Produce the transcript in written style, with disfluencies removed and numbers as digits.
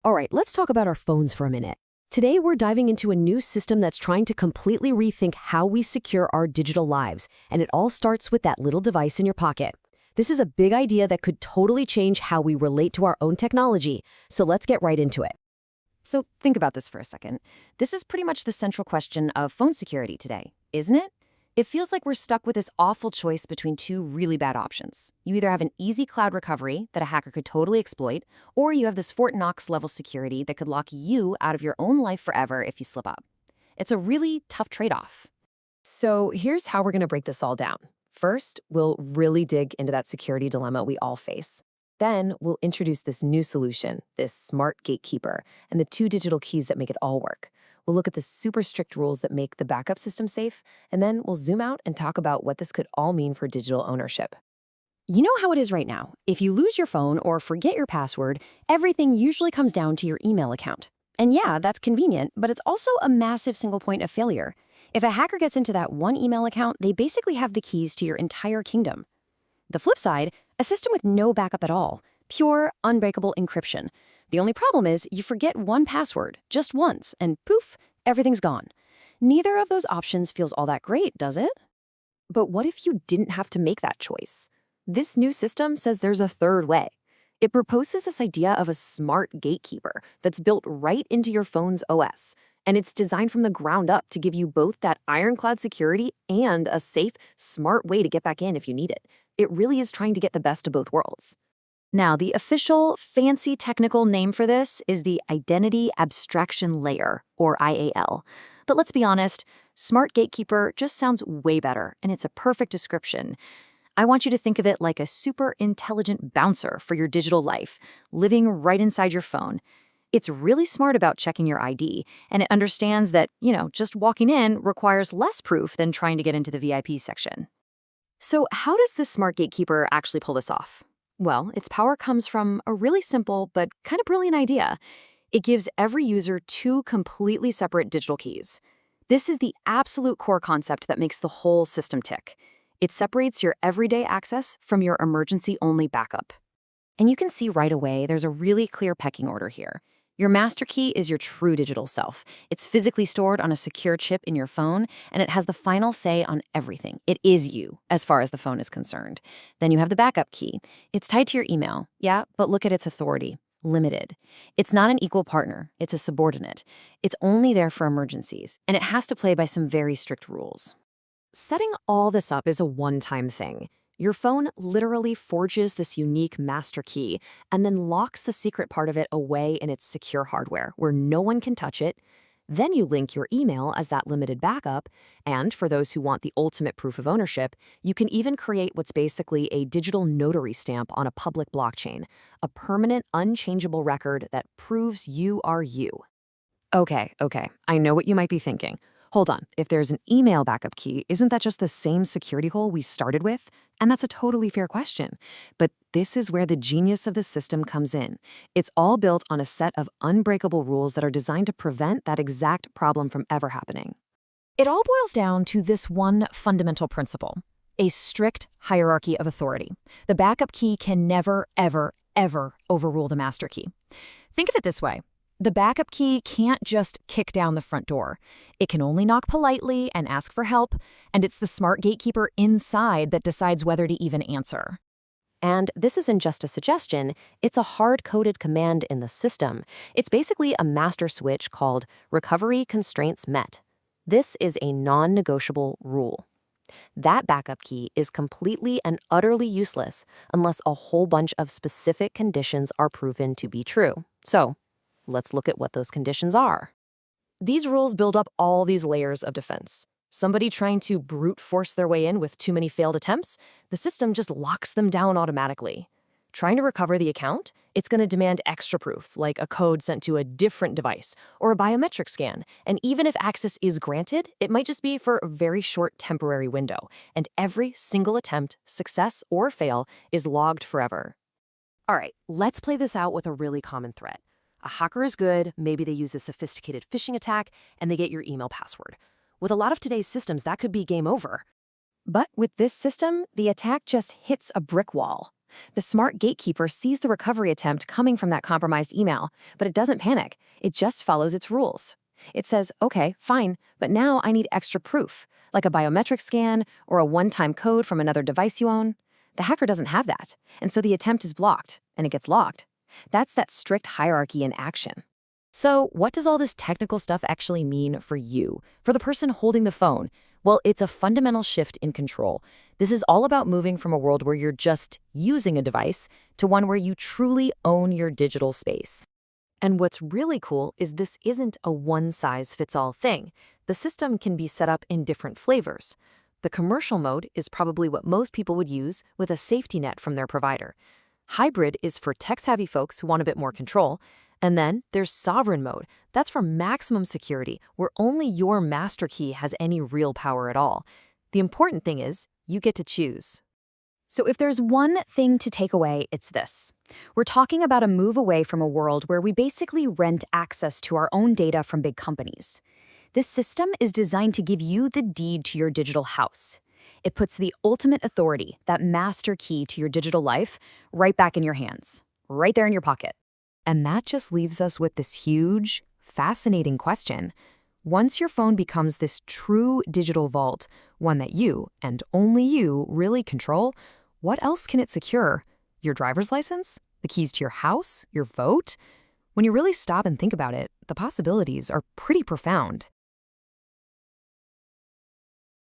All right, let's talk about our phones for a minute. Today, we're diving into a new system that's trying to completely rethink how we secure our digital lives, and it all starts with that little device in your pocket. This is a big idea that could totally change how we relate to our own technology, so let's get right into it. So think about this for a second. This is pretty much the central question of phone security today, isn't it? It feels like we're stuck with this awful choice between two really bad options. You either have an easy cloud recovery that a hacker could totally exploit, or you have this Fort Knox level security that could lock you out of your own life forever if you slip up. It's a really tough trade-off. So here's how we're going to break this all down. First, we'll really dig into that security dilemma we all face. Then we'll introduce this new solution, this smart gatekeeper, and the two digital keys that make it all work. We'll look at the super strict rules that make the backup system safe, and then we'll zoom out and talk about what this could all mean for digital ownership. You know how it is right now. If you lose your phone or forget your password, everything usually comes down to your email account. And yeah, that's convenient, but it's also a massive single point of failure. If a hacker gets into that one email account, they basically have the keys to your entire kingdom. The flip side, a system with no backup at all, pure, unbreakable encryption. The only problem is you forget one password, just once, and poof, everything's gone. Neither of those options feels all that great, does it? But what if you didn't have to make that choice? This new system says there's a third way. It proposes this idea of a smart gatekeeper that's built right into your phone's OS, and it's designed from the ground up to give you both that ironclad security and a safe, smart way to get back in if you need it. It really is trying to get the best of both worlds. Now, the official, fancy technical name for this is the Identity Abstraction Layer, or IAL. But let's be honest, Smart Gatekeeper just sounds way better, and it's a perfect description. I want you to think of it like a super intelligent bouncer for your digital life, living right inside your phone. It's really smart about checking your ID, and it understands that, just walking in requires less proof than trying to get into the VIP section. So how does this Smart Gatekeeper actually pull this off? Well, its power comes from a really simple but kind of brilliant idea. It gives every user two completely separate digital keys. This is the absolute core concept that makes the whole system tick. It separates your everyday access from your emergency-only backup. And you can see right away there's a really clear pecking order here. Your master key is your true digital self. It's physically stored on a secure chip in your phone, and it has the final say on everything. It is you, as far as the phone is concerned. Then you have the backup key. It's tied to your email, yeah, but look at its authority. Limited. It's not an equal partner. It's a subordinate. It's only there for emergencies, and it has to play by some very strict rules. Setting all this up is a one-time thing. Your phone literally forges this unique master key and then locks the secret part of it away in its secure hardware where no one can touch it. Then you link your email as that limited backup, and for those who want the ultimate proof of ownership, you can even create what's basically a digital notary stamp on a public blockchain, a permanent, unchangeable record that proves you are you. Okay, I know what you might be thinking. Hold on, if there's an email backup key, isn't that just the same security hole we started with? And that's a totally fair question. But this is where the genius of the system comes in. It's all built on a set of unbreakable rules that are designed to prevent that exact problem from ever happening. It all boils down to this one fundamental principle: a strict hierarchy of authority. The backup key can never, ever, ever overrule the master key. Think of it this way. The backup key can't just kick down the front door. It can only knock politely and ask for help, and it's the smart gatekeeper inside that decides whether to even answer. And this isn't just a suggestion, it's a hard-coded command in the system. It's basically a master switch called recovery constraints met. This is a non-negotiable rule. That backup key is completely and utterly useless unless a whole bunch of specific conditions are proven to be true. So, let's look at what those conditions are. These rules build up all these layers of defense. Somebody trying to brute force their way in with too many failed attempts, the system just locks them down automatically. Trying to recover the account, it's going to demand extra proof, like a code sent to a different device or a biometric scan. And even if access is granted, it might just be for a very short temporary window. And every single attempt, success or fail, is logged forever. All right, let's play this out with a really common threat. A hacker is good, maybe they use a sophisticated phishing attack, and they get your email password. With a lot of today's systems, that could be game over. But with this system, the attack just hits a brick wall. The smart gatekeeper sees the recovery attempt coming from that compromised email, but it doesn't panic. It just follows its rules. It says, okay, fine, but now I need extra proof, like a biometric scan or a one-time code from another device you own. The hacker doesn't have that, and so the attempt is blocked, and it gets locked. That's that strict hierarchy in action. So, what does all this technical stuff actually mean for you, for the person holding the phone? Well, it's a fundamental shift in control. This is all about moving from a world where you're just using a device to one where you truly own your digital space. And what's really cool is this isn't a one-size-fits-all thing. The system can be set up in different flavors. The commercial mode is probably what most people would use with a safety net from their provider. Hybrid is for tech-savvy folks who want a bit more control. And then there's sovereign mode. That's for maximum security, where only your master key has any real power at all. The important thing is, you get to choose. So if there's one thing to take away, it's this. We're talking about a move away from a world where we basically rent access to our own data from big companies. This system is designed to give you the deed to your digital house. It puts the ultimate authority, that master key to your digital life, right back in your hands, right there in your pocket. And that just leaves us with this huge, fascinating question. Once your phone becomes this true digital vault, one that you, and only you, really control, what else can it secure? Your driver's license? The keys to your house? Your vote? When you really stop and think about it, the possibilities are pretty profound.